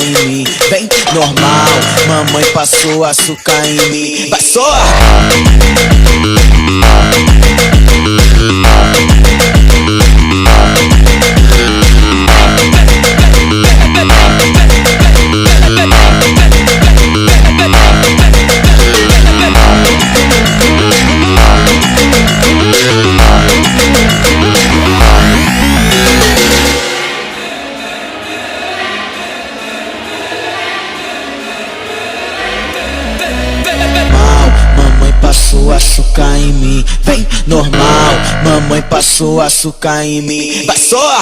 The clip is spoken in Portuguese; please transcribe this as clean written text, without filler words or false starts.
em mim. Vem, normal, mamãe passou açúcar em mim. Vai só! Passou açúcar em mim, vem normal, mamãe passou açúcar em mim. Vai só!